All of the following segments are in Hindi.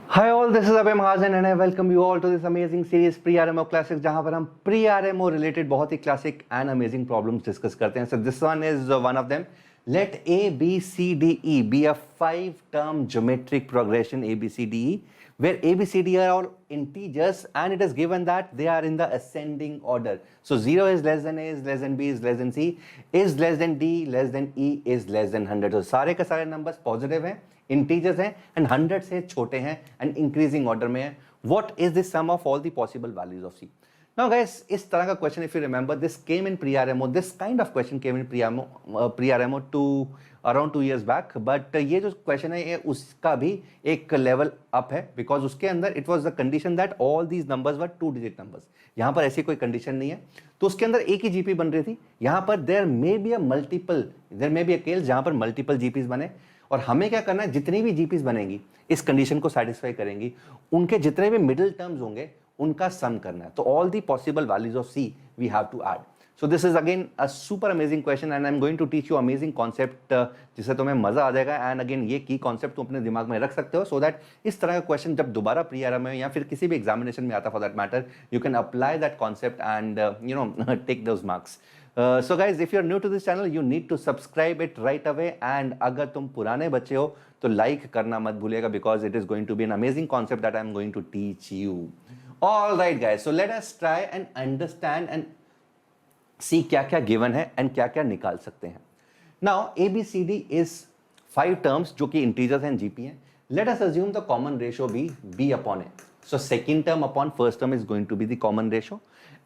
Hi all, this is Abhay Mahajan and I welcome you all to this amazing series Pre-RMO Classics जहाँ पर हम Pre-RMO related बहुत ही classic and amazing problems discuss करते हैं. So this one is one of them. Let A, B, C, D, E be a 5-term geometric progression A, B, C, D, E where A, B, C, D are all integers and it is given that they are in the ascending order. So 0 is less than A, is less than B, is less than C, is less than D, less than E, is less than 100. So सारे के सारे numbers positive हैं, इंटीजर्स हैं एंड 100 से छोटे हैं एंड इंक्रीजिंग ऑर्डर में है. What is the sum of all the possible values of c. Now guys, इस तरह का question if you remember this came in pre RMO, this kind of question came in pre RMO too around 2 years back. But ये जो क्वेश्चन है ये उसका भी एक लेवल अप है बिकॉज उसके अंदर it was the condition that all these numbers were 2 digit numbers. यहाँ पर ऐसी कोई कंडीशन नहीं है तो उसके अंदर एक ही जीपी बन रही थी. यहाँ पर there may be a case जहाँ पर मल्टीपल जीपीज बने और हमें क्या करना है, जितनी भी जीपीस बनेंगी इस कंडीशन को सेटिस्फाई करेंगी, उनके जितने भी मिडिल टर्म्स होंगे उनका सम करना है. तो all the possible values of c we have to add. So this is again a super amazing question and I am going to teach you amazing concept जिससे तुम्हें मजा आ जाएगा. एंड अगेन ये की कॉन्सेप्ट तुम अपने दिमाग में रख सकते हो सो दैट इस तरह का क्वेश्चन जब दोबारा प्री-आरएमओ में या फिर किसी भी एग्जामिनेशन में आता for that matter you can apply that concept and you know take those marks. So guys, if you're new to this channel, you need to subscribe it right away. And अगर तुम पुराने बच्चे हो तो like करना मत भूलिएगा because it is going to be an amazing concept that I'm going to teach you. All right guys, so let us try and understand and see क्या-क्या given है and क्या-क्या निकाल सकते हैं. Now ABCD is 5 terms जो कि integers and GP हैं. Let us assume the common ratio be B upon A. So second term upon first term is going to be the common ratio.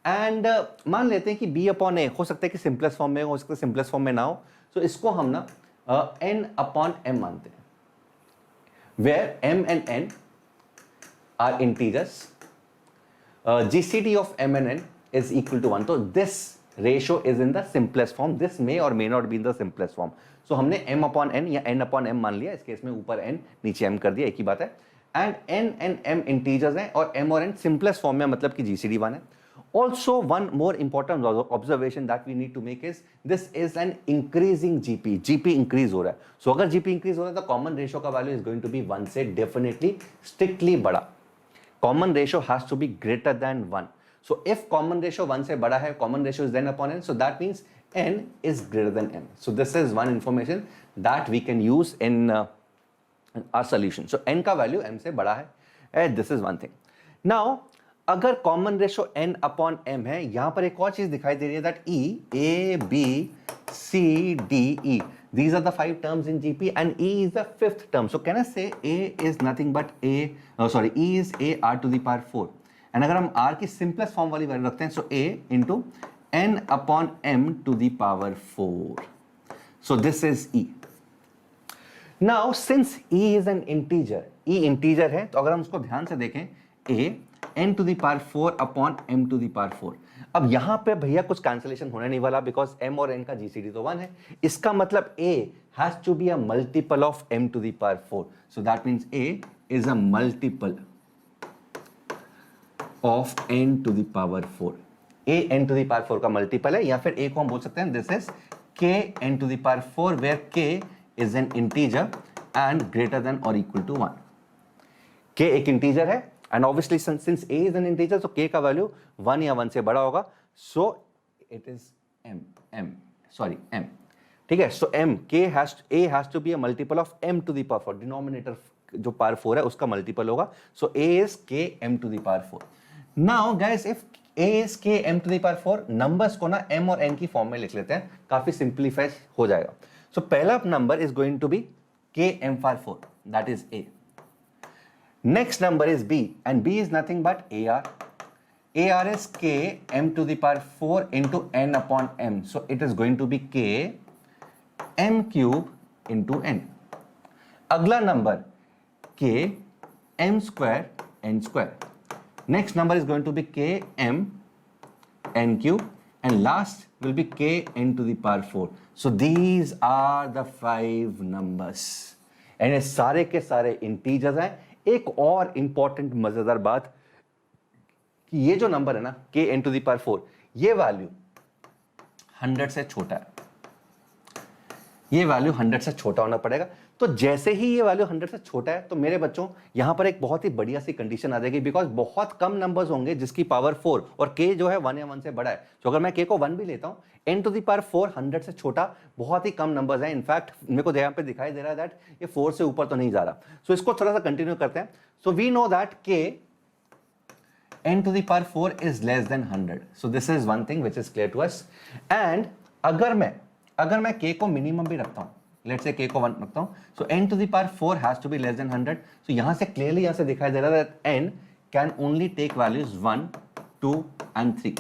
And मान लेते हैं कि b अपॉन ए हो सकता है कि सिंपलेस्ट फॉर्म में हो सकता है सिंपलेस्ट फॉर्म में ना हो. तो इसको हम ना n अपॉन m मानते हैं where m and n are integers. GCD of m and n is equal to 1. तो this ratio is in the simplest form. This may or may not be in the simplest form. So हमने m अपॉन n या n अपॉन m मान लिया. इस केस में ऊपर n नीचे m कर दिया, एक ही बात है. And n and m integers हैं और m और n सिंपलेस्ट फॉर्म में मतलब कि GCD 1 है. Also, one more important observation that we need to make is this is an increasing GP. GP increase हो रहा है. So अगर GP increase हो रहा है तो common ratio का value is going to be 1 से definitely strictly बड़ा. Common ratio has to be greater than 1. So if common ratio 1 से बड़ा है, common ratio is then upon n. So that means n is greater than m. So this is one information that we can use in our solution. So n का value m से बड़ा है. And this is one thing. Now अगर common ratio n upon m है, यहां पर एक और चीज दिखाई दे रही है that E, A, B, C, D, E. These are the 5 terms in GP and E is the 5th term. So can I say A is nothing but E is A R to the power 4. And अगर हम R की सिंपलेस्ट फॉर्म वाली वैल्यू रखते हैं so A into n upon m to the power 4. So this is E. Now since E is an integer, E integer है तो अगर हम उसको ध्यान से देखें A n to the power 4 upon m to the power 4. अब यहां पे भैया कुछ कैंसिलेशन होने नहीं वाला बिकॉज m और n का GCD तो 1 है. इसका मतलब A has to be a multiple of m to the power 4. So that means A is a multiple of n to the power 4. A n to the power 4 का मल्टीपल है या फिर A को हम बोल सकते हैं this is k n to the power 4 where k is an integer and greater than or equal to 1. k एक इंटीजर है and obviously since A is an integer so k का वैल्यू 1 या 1 से बड़ा होगा. so it is m. ठीक है. so A has to be a multiple of m to the power 4. Denominator जो पावर 4 है उसका मल्टीपल होगा. so A is k m to the power 4. now guys if A is k m to the power 4 numbers को ना m और n की फॉर्म में लिख लेते हैं, काफी सिंप्लीफाई हो जाएगा. so पहला number is going to be k m power 4 that is A. Next number is B and B is nothing but AR. AR is k m to the power 4 into n upon m. So it is going to be k m cube into n. अगला number k m square n square. Next number is going to be k m n cube and last will be k n to the power 4. So these are the 5 numbers. And ये सारे के सारे integers हैं. एक और इंपॉर्टेंट मजेदार बात कि ये जो नंबर है ना k n to the power 4 ये वैल्यू 100 से छोटा है. ये वैल्यू 100 से छोटा होना पड़ेगा. तो जैसे ही ये वैल्यू 100 से छोटा है तो मेरे बच्चों यहां पर एक बहुत ही बढ़िया सी कंडीशन आ जाएगी, बिकॉज बहुत कम नंबर्स होंगे जिसकी पावर 4 और k जो है 1 या 1 से बड़ा है। तो अगर मैं k को 1 भी लेता हूं, n टू द पावर 4 100 से छोटा बहुत ही कम नंबर्स हैं। इनफैक्ट मेरे को यहाँ पे दिखाई दे रहा है दैट ये 4 से ऊपर तो नहीं जा रहा। सो इसको थोड़ा सा कंटिन्यू करते हैं। So we know that k n to the power 4 is less than 100. So this is one thing which is clear to us. And अगर मैं k को मिनिमम भी रखता हूं, let's say k को 1 रखता हूं, so n to the power 4 has to be less than 100. So यहां से clearly यहां से दिखाई दे रहा है that n can only take values 1, 2 and 3.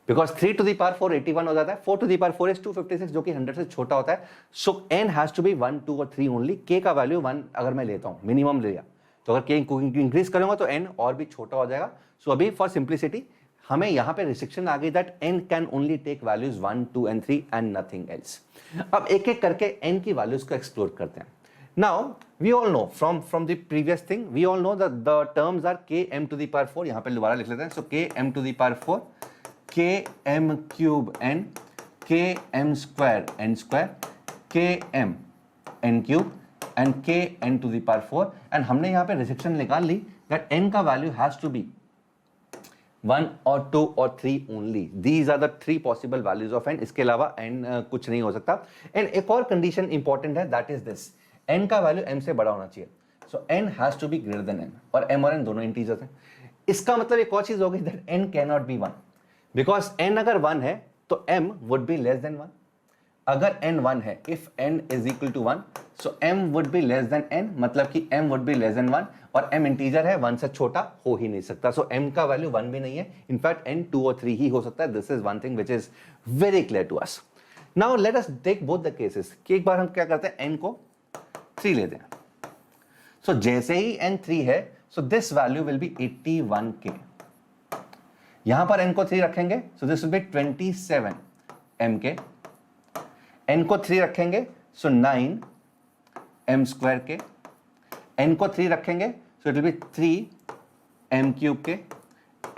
Because 3 to the power 4 81 हो जाता है, 4 to the power 4 is 256 जो कि 100 से छोटा होता है। So n has to be 1, 2 और 3 only. k का वैल्यू 1 अगर मैं लेता हूं, मिनिमम लिया, तो अगर k इंक्रीज करूंगा तो n और भी छोटा हो जाएगा। सो अभी फॉर सिंप्लिसिटी हमें यहां पे रिस्ट्रिक्शन आ गई that n can only take values 1, 2 and 3 and nothing else. अब एक एक करके n की वैल्यूज को एक्सप्लोर करते हैं। Now we all know from the previous thing, we all know that the terms are k m to the power 4। यहां पे दोबारा लिख लेते हैं। So k m to the power 4, k m cube n, k m square n square, k m n cube and k n to the power 4। And हमने यहाँ पे रिस्ट्रिक्शन निकाल ली दैट n का वैल्यू हैज टू बी 1 और 2 और 3 only. These are the 3 possible values of n। इसके अलावा n कुछ नहीं हो सकता। एंड एक और कंडीशन इंपॉर्टेंट है, दैट इज दिस, n का वैल्यू m से बड़ा होना चाहिए। So n has to be greater than n, और m और n दोनों इंटीजर्स हैं। इसका मतलब एक और चीज होगी that n can not be 1, because n अगर 1 है तो m would be less than 1। अगर n 1 है, if n is equal to 1, so m would be less then n, मतलब कि m would be less than 1, और m इंटीजर है, 1 से छोटा हो ही नहीं सकता। सो m का वैल्यू 1 भी नहीं है, इनफैक्ट n 2 और 3 ही हो सकता है। This is one thing which is very clear to us. Now let us take both the cases कि एक बार हम क्या करते हैं, n को 3 लेते हैं। सो जैसे ही n 3 है, so this value will be 81k। यहां पर n को 3 रखेंगे, so this will be 27 mk। n को 3 रखेंगे, so 9 m square k. n को 3 रखेंगे, सो it will be 3 m cube k,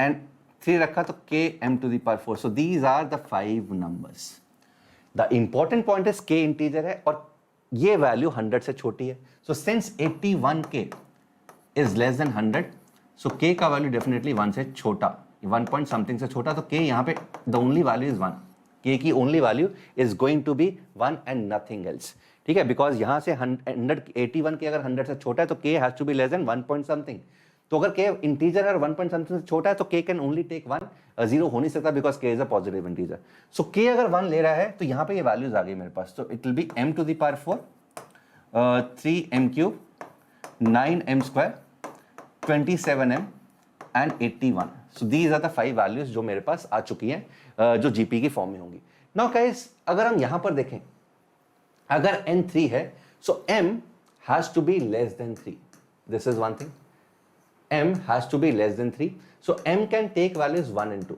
and 3 रखा तो k m to the power 4। So these are the 5 numbers. The important point is k integer है और ये वैल्यू 100 से छोटी है। So since 81k is less than 100, so k का वैल्यू डेफिनेटली 1 से छोटा, 1 पॉइंट समथिंग से छोटा, तो k यहाँ पे the only value is 1। k की only value is going to be 1 and nothing else. ठीक है, बिकॉज यहां से 81 के अगर 100 से छोटा है तो k has to be less than 1 point something. तो अगर k इंटीजर है और 1 पॉइंट समथिंग से छोटा है तो k कैन ओनली टेक 1, 0 हो नहीं सकता, because k is a positive integer. So k अगर 1 ले रहा है तो यहां पे ये वैल्यूज आ गई मेरे पास। तो it will be m to the power 4, 3 m cube, 9 m square, 27 m and 81। So these are the 5 values जो मेरे पास आ चुकी हैं, जो जीपी की फॉर्म में होंगी। नाउ गाइस, अगर हम यहां पर देखें, अगर n 3 है, so m has to be less than 3। This is one thing, m has to be less than 3। So m can take values 1 and 2।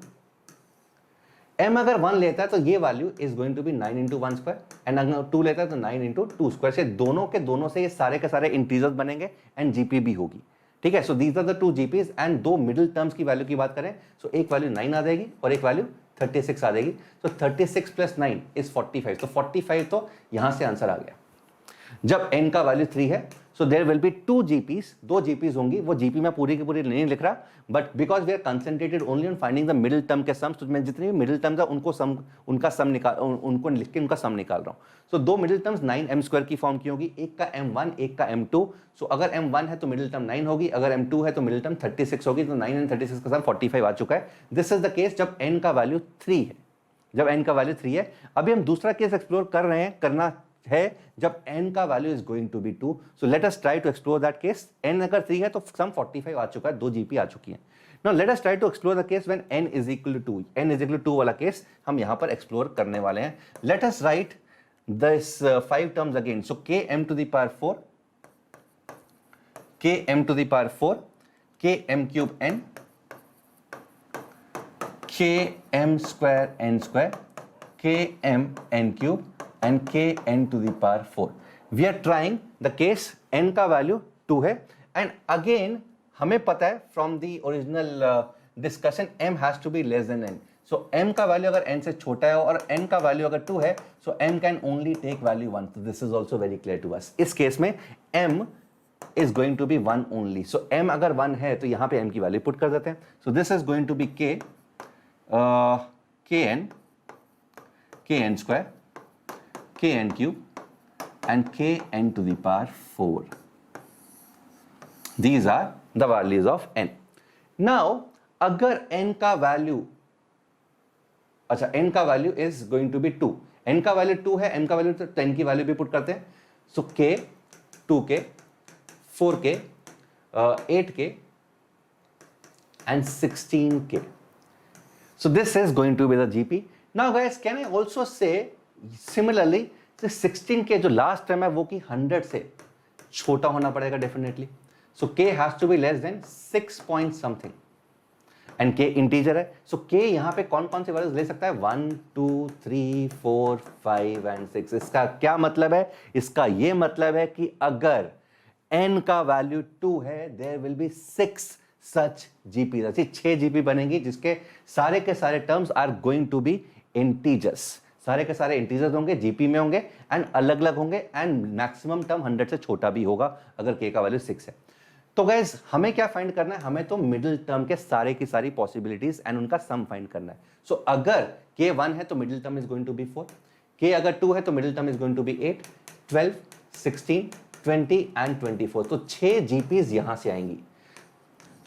m अगर 1 लेता है तो ये value is going to be 9 into 1 square, and अगर 2 लेता है तो 9 into 2 स्क्वायर। से दोनों के दोनों से ये सारे के सारे इंटीजर्स बनेंगे एंड जीपी भी होगी। ठीक है, so these are the 2 GPs. And दो मिडिल टर्म्स की वैल्यू की बात करें, सो एक वैल्यू 9 आ जाएगी और एक वैल्यू 36 आ जाएगी। तो 36 प्लस 9 इज 45। तो 45 तो यहां से आंसर आ गया। जब n का वैल्यू 3 है, so there will B 2 GPs, 2 GPs होंगी। वो जीपी मैं पूरी की पूरी नहीं लिख रहा, but because we are concentrated only on finding the middle term के सम्स, तो मैं जितने भी मिडिल टर्म्स है उनको लिख के उनका सम निकाल रहा हूं। सो 2 मिडिल टर्म्स 9 m स्क्वायर की फॉर्म की होगी, एक का m1 एक का m2। सो अगर m1 है तो मिडिल टर्म 9 होगी, अगर m2 है तो मिडिल टर्म 36 होगी। तो 9 एंड 36 का सम 45 आ चुका है। दिस इज द केस जब n का वैल्यू 3 है, जब n का वैल्यू 3 है। अभी हम दूसरा केस एक्सप्लोर कर रहे हैं, करना है जब n का value is going to be 2। So let us try to explore that case. n अगर 3 है तो सम 45 आ चुका है, 2 जीपी आ चुकी है। Now let us try to explore the case when n is equal to 2। n is equal to 2 वाला केस हम यहां पर एक्सप्लोर करने वाले हैं। Let us write this 5 terms again. So k m to the power 4, k m to the power 4, k m cube n, k m square n square, k m n cube and k n to the power 4. We are trying the case n का वैल्यू 2 है, and again हमें पता है from the original discussion m has to be less than n. So m का वैल्यू अगर n से छोटा है और n का वैल्यू अगर 2 है, so m can only take value 1. तो this is also very clear to us. इस केस में m is going to be 1 only. So m अगर 1 है तो यहाँ पे m की वैल्यू पुट कर देते हैं. So this is going to be kn square, kn cube and kn to the power 4. These are the values of n. Now अगर n का वैल्यू, अच्छा n का value is going to be 2. n का वैल्यू 2 है, m का वैल्यू तो 10 की वैल्यू भी पुट करते हैं. So k, 2k, 4k, 8k and 16k. So this is going to be the GP. Now guys, can I also say similarly, the 16k जो last term है वो की 100 से छोटा होना पड़ेगा definitely. So k has to be less than 6 point something. And k integer है. So k यहाँ पे कौन कौन से वैल्यूज ले सकता है? 1, 2, 3, 4, 5 and 6. इसका क्या मतलब है? इसका ये मतलब है कि अगर n का वैल्यू 2 है, there will be 6 such GP. ऐसी 6 जीपी बनेंगी जिसके सारे के सारे terms are going to be integers. सारे के सारे इंटीजर्स होंगे, जीपी में होंगे एंड अलग अलग होंगे एंड मैक्सिमम टर्म 100 से छोटा भी होगा अगर k का वैल्यू 6 है. तो गाइज हमें क्या फाइंड करना है? हमें तो मिडिल टर्म के सारे की सारी पॉसिबिलिटीज एंड उनका सम फाइंड करना है. सो अगर k 1 है तो middle term is going to be 4, k अगर 2 है तो middle term is going to be 8, 12, 16, 20 and 24. तो 6 जीपीज यहां से आएंगी.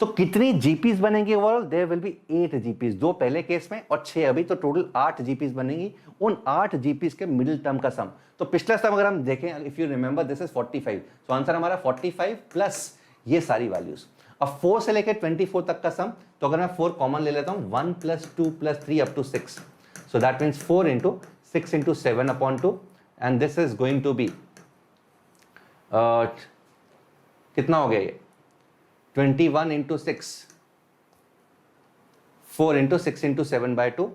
तो कितनी जीपीज बनेंगी overall? There will B 8 GPs, 2 पहले केस में और 6 अभी, तो टोटल 8 जीपीज बनेंगी. उन 8 जीपीज के मिडिल टर्म का सम. तो पिछला सम अगर हम देखें, if you remember this is 45, तो आंसर हमारा 45 प्लस ये सारी वैल्यूज. अब 4 से लेकर 24 तक का सम, तो अगर मैं 4 कॉमन ले लेता हूं, 1 plus 2 plus 3 up to 6, so that means 4 into 6 into 7 upon 2 and this is going to be कितना हो गया ये? 21 इंटू 6, 4 इंटू 6 इंटू 7 बाय 2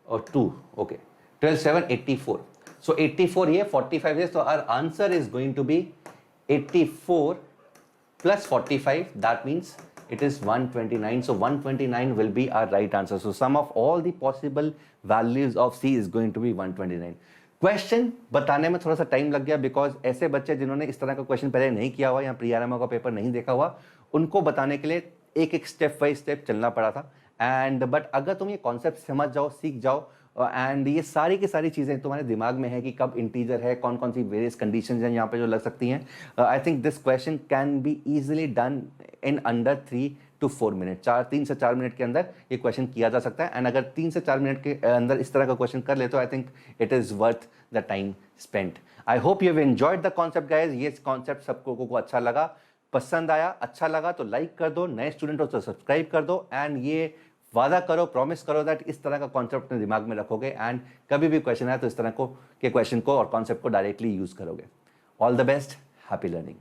और 2, ओके, 12, 7, 84. सो 84 ये, 45 ये, so our answer is going to be 84 plus 45, that means it is 129. So 129 will be our right answer. So sum of all the possible values of C is going to be 129. Question बताने में थोड़ा सा टाइम लग गया बिकॉज ऐसे बच्चे जिन्होंने इस तरह का क्वेश्चन पहले नहीं किया हुआ या प्री आरएमओ का पेपर नहीं देखा हुआ, उनको बताने के लिए एक एक स्टेप बाय स्टेप चलना पड़ा था. एंड बट अगर तुम ये कॉन्सेप्ट समझ जाओ, सीख जाओ एंड ये सारी की सारी चीज़ें तुम्हारे दिमाग में है कि कब इंटीजर है, कौन कौन सी वेरियस कंडीशंस हैं यहाँ पे जो लग सकती हैं, I think this question can be easily done in under 3 to 4 minute. 3 से 4 मिनट के अंदर ये क्वेश्चन किया जा सकता है. एंड अगर 3 से 4 मिनट के अंदर इस तरह का क्वेश्चन कर ले तो I think it is worth the time spent. I hope you have enjoyed the concept guys. ये कॉन्सेप्ट सबको को अच्छा लगा, पसंद आया, अच्छा लगा तो लाइक कर दो, नए स्टूडेंट हो तो सब्सक्राइब कर दो एंड ये वादा करो, प्रॉमिस करो दैट इस तरह का कॉन्सेप्ट अपने दिमाग में रखोगे एंड कभी भी क्वेश्चन आए तो इस तरह को के क्वेश्चन को और कॉन्सेप्ट को डायरेक्टली यूज करोगे. All the best, happy learning.